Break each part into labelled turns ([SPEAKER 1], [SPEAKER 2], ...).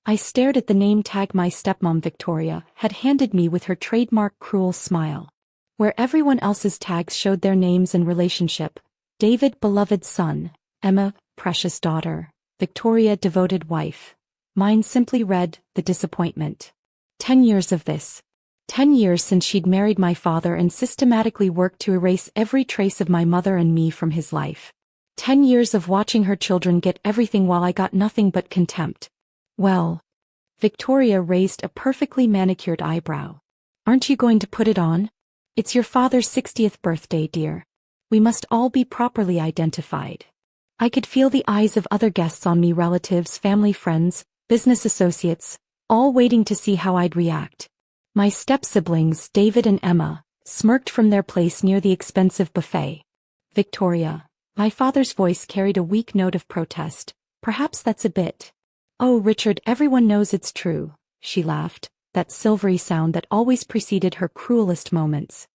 [SPEAKER 1] I stared at the name tag my stepmom Victoria had handed me with her trademark cruel smile. Where everyone else's tags showed their names and relationship: David, beloved son; Emma, precious daughter; Victoria, devoted wife. Mine simply read, the disappointment. 10 years of this. 10 years since she'd married my father and systematically worked to erase every trace of my mother and me from his life. 10 years of watching her children get everything while I got nothing but contempt. Well, Victoria raised a perfectly manicured eyebrow. Aren't you going to put it on? It's your father's 60th birthday, dear. We must all be properly identified. I could feel the eyes of other guests on me, relatives, family, friends, business associates, all waiting to see how I'd react. My step-siblings, David and Emma, smirked from their place near the expensive buffet. Victoria. My father's voice carried a weak note of protest. Perhaps that's a bit. Oh, Richard, everyone knows it's true, she laughed, that silvery sound that always preceded her cruelest moments.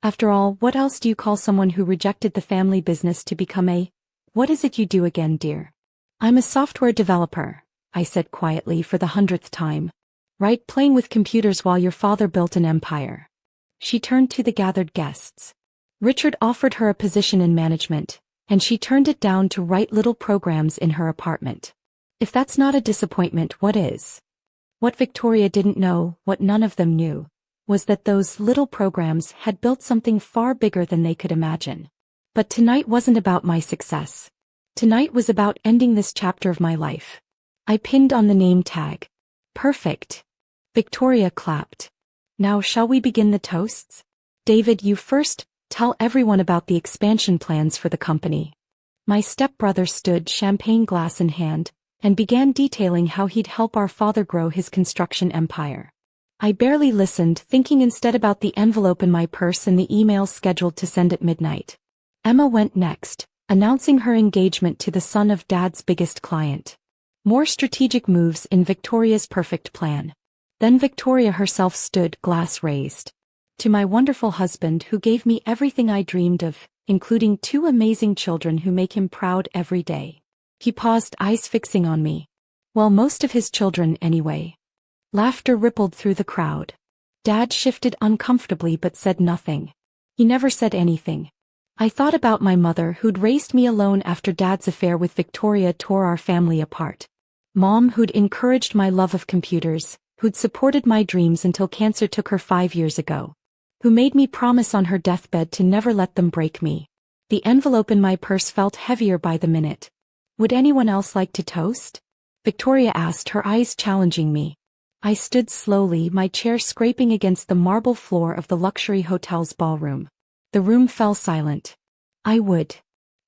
[SPEAKER 1] After all, what else do you call someone who rejected the family business to become a— What is it you do again, dear? I'm a software developer, I said quietly for the 100th time. Right, playing with computers while your father built an empire. She turned to the gathered guests. Richard offered her a position in management, and she turned it down to write little programs in her apartment. If that's not a disappointment, what is? What Victoria didn't know, what none of them knew, was that those little programs had built something far bigger than they could imagine. But tonight wasn't about my success. Tonight was about ending this chapter of my life. I pinned on the name tag. Perfect. Victoria clapped. Now shall we begin the toasts? David, you first. Tell everyone about the expansion plans for the company. My stepbrother stood, champagne glass in hand, and began detailing how he'd help our father grow his construction empire. I barely listened, thinking instead about the envelope in my purse and the emails scheduled to send at midnight. Emma went next, announcing her engagement to the son of Dad's biggest client. More strategic moves in Victoria's perfect plan. Then Victoria herself stood, glass raised. To my wonderful husband who gave me everything I dreamed of, including 2 amazing children who make him proud every day. He paused, eyes fixing on me. Well, most of his children anyway. Laughter rippled through the crowd. Dad shifted uncomfortably but said nothing. He never said anything. I thought about my mother who'd raised me alone after Dad's affair with Victoria tore our family apart. Mom who'd encouraged my love of computers, who'd supported my dreams until cancer took her 5 years ago. Who made me promise on her deathbed to never let them break me. The envelope in my purse felt heavier by the minute. Would anyone else like to toast? Victoria asked, her eyes challenging me. I stood slowly, my chair scraping against the marble floor of the luxury hotel's ballroom. The room fell silent. I would.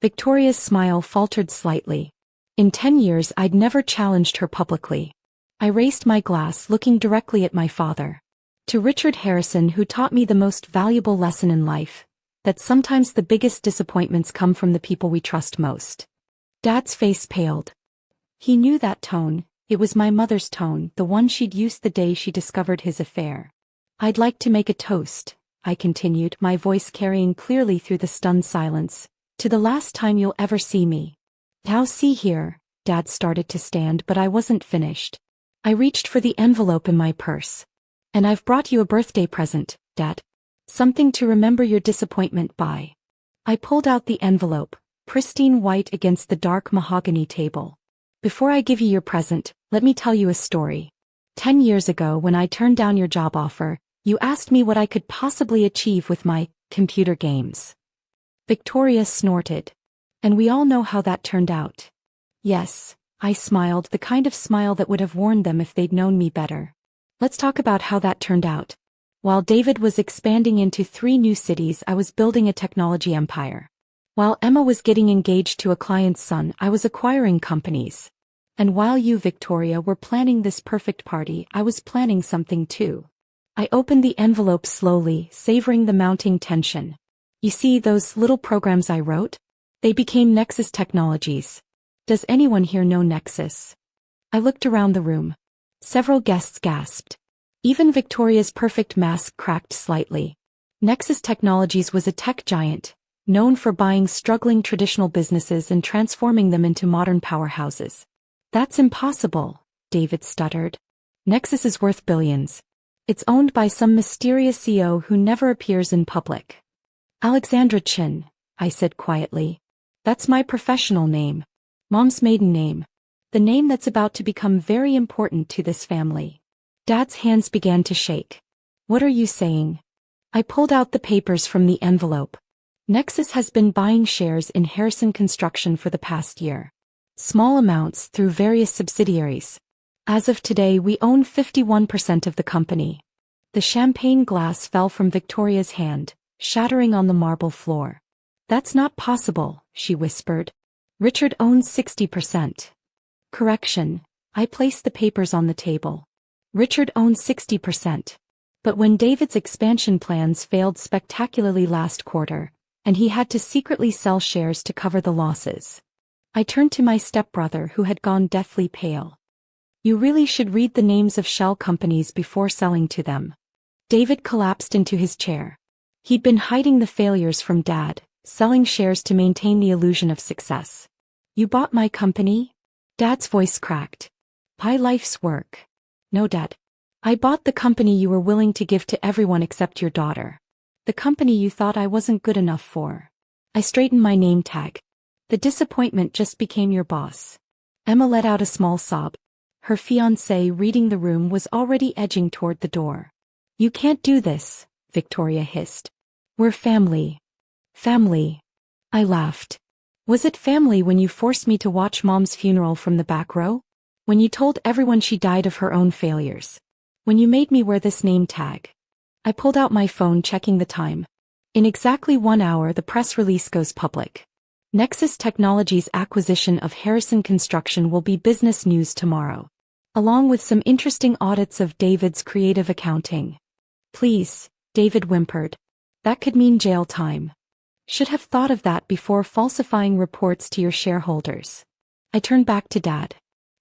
[SPEAKER 1] Victoria's smile faltered slightly. In 10 years I'd never challenged her publicly. I raised my glass, looking directly at my father. To Richard Harrison, who taught me the most valuable lesson in life, that sometimes the biggest disappointments come from the people we trust most. Dad's face paled. He knew that tone. It was my mother's tone, the one she'd used the day she discovered his affair. I'd like to make a toast, I continued, my voice carrying clearly through the stunned silence, to the last time you'll ever see me. Now see here. Dad started to stand, but I wasn't finished. I reached for the envelope in my purse. And I've brought you a birthday present, Dad. Something to remember your disappointment by. I pulled out the envelope, pristine white against the dark mahogany table. Before I give you your present, let me tell you a story. 10 years ago, when I turned down your job offer, you asked me what I could possibly achieve with my computer games. Victoria snorted. And we all know how that turned out. Yes, I smiled, the kind of smile that would have warned them if they'd known me better. Let's talk about how that turned out. While David was expanding into 3 new cities, I was building a technology empire. While Emma was getting engaged to a client's son, I was acquiring companies. And while you, Victoria, were planning this perfect party, I was planning something too. I opened the envelope slowly, savoring the mounting tension. You see those little programs I wrote? They became Nexus Technologies. Does anyone here know Nexus? I looked around the room. Several guests gasped. Even Victoria's perfect mask cracked slightly. Nexus Technologies was a tech giant, known for buying struggling traditional businesses and transforming them into modern powerhouses. That's impossible, David stuttered. Nexus is worth billions. It's owned by some mysterious CEO who never appears in public. Alexandra Chin, I said quietly. That's my professional name. Mom's maiden name. The name that's about to become very important to this family. Dad's hands began to shake. What are you saying? I pulled out the papers from the envelope. Nexus has been buying shares in Harrison Construction for the past year. Small amounts through various subsidiaries. As of today, we own 51% of the company. The champagne glass fell from Victoria's hand, shattering on the marble floor. That's not possible, she whispered. Richard owns 60%. Correction, I placed the papers on the table. Richard owns 60%. But when David's expansion plans failed spectacularly last quarter, and he had to secretly sell shares to cover the losses, I turned to my stepbrother who had gone deathly pale. You really should read the names of shell companies before selling to them. David collapsed into his chair. He'd been hiding the failures from Dad, selling shares to maintain the illusion of success. You bought my company? Dad's voice cracked. My life's work. No, Dad. I bought the company you were willing to give to everyone except your daughter. The company you thought I wasn't good enough for. I straightened my name tag. The disappointment just became your boss. Emma let out a small sob. Her fiancé reading the room was already edging toward the door. You can't do this, Victoria hissed. We're family. Family. I laughed. Was it family when you forced me to watch Mom's funeral from the back row? When you told everyone she died of her own failures? When you made me wear this name tag? I pulled out my phone checking the time. In exactly 1 hour the press release goes public. Nexus Technologies' acquisition of Harrison Construction will be business news tomorrow. Along with some interesting audits of David's creative accounting. Please, David whimpered. That could mean jail time. Should have thought of that before falsifying reports to your shareholders. I turned back to Dad.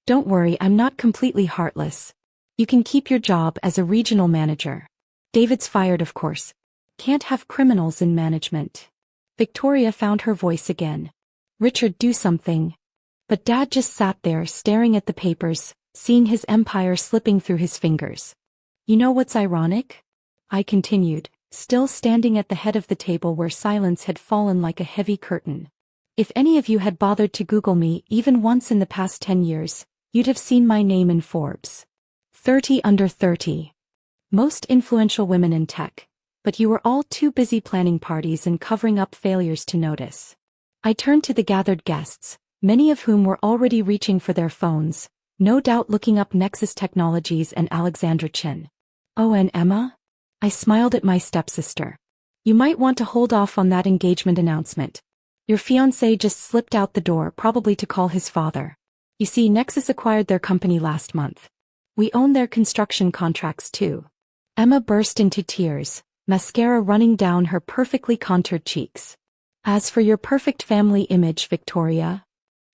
[SPEAKER 1] Don't worry, I'm not completely heartless. You can keep your job as a regional manager. David's fired, of course. Can't have criminals in management. Victoria found her voice again. Richard, do something. But Dad just sat there staring at the papers, seeing his empire slipping through his fingers. You know what's ironic? I continued, still standing at the head of the table where silence had fallen like a heavy curtain. If any of you had bothered to Google me even once in the past 10 years, you'd have seen my name in Forbes. 30 under 30. Most influential women in tech, but you were all too busy planning parties and covering up failures to notice. I turned to the gathered guests, many of whom were already reaching for their phones, no doubt looking up Nexus Technologies and Alexandra Chin. Oh, and Emma? I smiled at my stepsister. You might want to hold off on that engagement announcement. Your fiancé just slipped out the door, probably to call his father. You see, Nexus acquired their company last month. We own their construction contracts too. Emma burst into tears, mascara running down her perfectly contoured cheeks. As for your perfect family image, Victoria,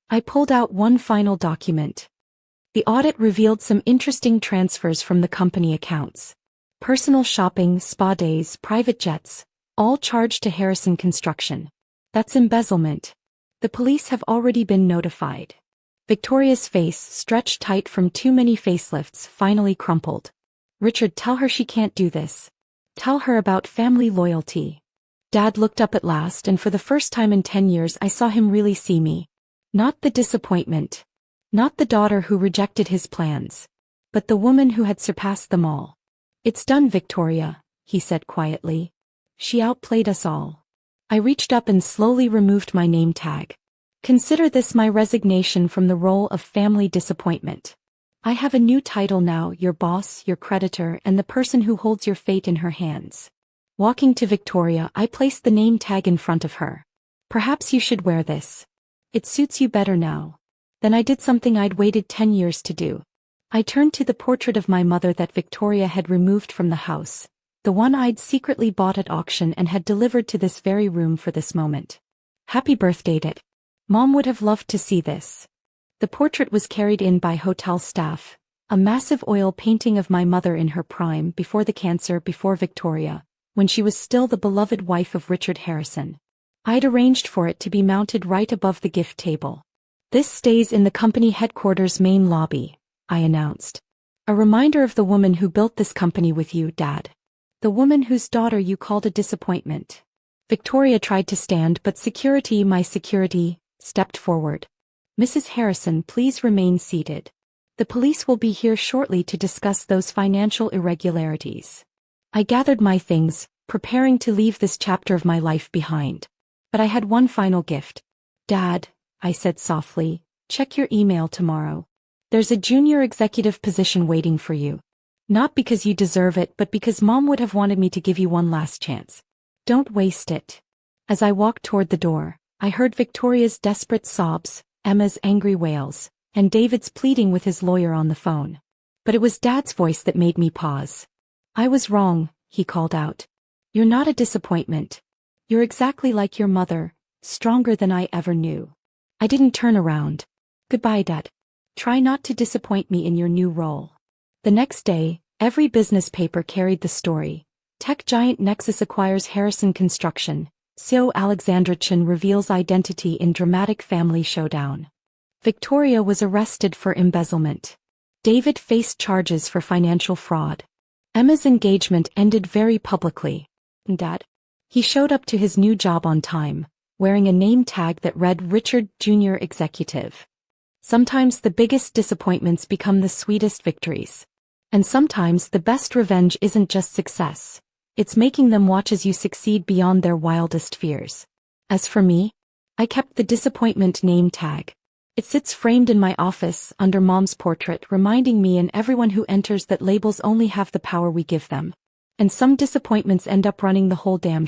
[SPEAKER 1] I pulled out one final document. The audit revealed some interesting transfers from the company accounts. Personal shopping, spa days, private jets, all charged to Harrison Construction. That's embezzlement. The police have already been notified. Victoria's face, stretched tight from too many facelifts, finally crumpled. Richard, tell her she can't do this. Tell her about family loyalty. Dad looked up at last, and for the first time in 10 years I saw him really see me. Not the disappointment. Not the daughter who rejected his plans. But the woman who had surpassed them all. It's done, Victoria, he said quietly. She outplayed us all. I reached up and slowly removed my name tag. Consider this my resignation from the role of family disappointment. I have a new title now, your boss, your creditor, and the person who holds your fate in her hands. Walking to Victoria, I placed the name tag in front of her. Perhaps you should wear this. It suits you better now. Then I did something I'd waited 10 years to do. I turned to the portrait of my mother that Victoria had removed from the house, the one I'd secretly bought at auction and had delivered to this very room for this moment. Happy birthday, Dad. Mom would have loved to see this. The portrait was carried in by hotel staff, a massive oil painting of my mother in her prime, before the cancer, before Victoria, when she was still the beloved wife of Richard Harrison. I'd arranged for it to be mounted right above the gift table. This stays in the company headquarters main lobby, I announced. A reminder of the woman who built this company with you, Dad. The woman whose daughter you called a disappointment. Victoria tried to stand, but my security, stepped forward. Mrs. Harrison, please remain seated. The police will be here shortly to discuss those financial irregularities. I gathered my things, preparing to leave this chapter of my life behind. But I had one final gift. Dad, I said softly, check your email tomorrow. There's a junior executive position waiting for you. Not because you deserve it, but because Mom would have wanted me to give you one last chance. Don't waste it. As I walked toward the door, I heard Victoria's desperate sobs, Emma's angry wails, and David's pleading with his lawyer on the phone. But it was Dad's voice that made me pause. I was wrong, he called out. You're not a disappointment. You're exactly like your mother, stronger than I ever knew. I didn't turn around. Goodbye, Dad. Try not to disappoint me in your new role. The next day, every business paper carried the story. Tech giant Nexus acquires Harrison Construction. CEO Alexandra Chen reveals identity in dramatic family showdown. Victoria was arrested for embezzlement. David faced charges for financial fraud. Emma's engagement ended very publicly. Dad? He showed up to his new job on time, wearing a name tag that read Richard Jr. Executive. Sometimes the biggest disappointments become the sweetest victories. And sometimes the best revenge isn't just success. It's making them watch as you succeed beyond their wildest fears. As for me, I kept the disappointment name tag. It sits framed in my office under Mom's portrait, reminding me and everyone who enters that labels only have the power we give them. And some disappointments end up running the whole damn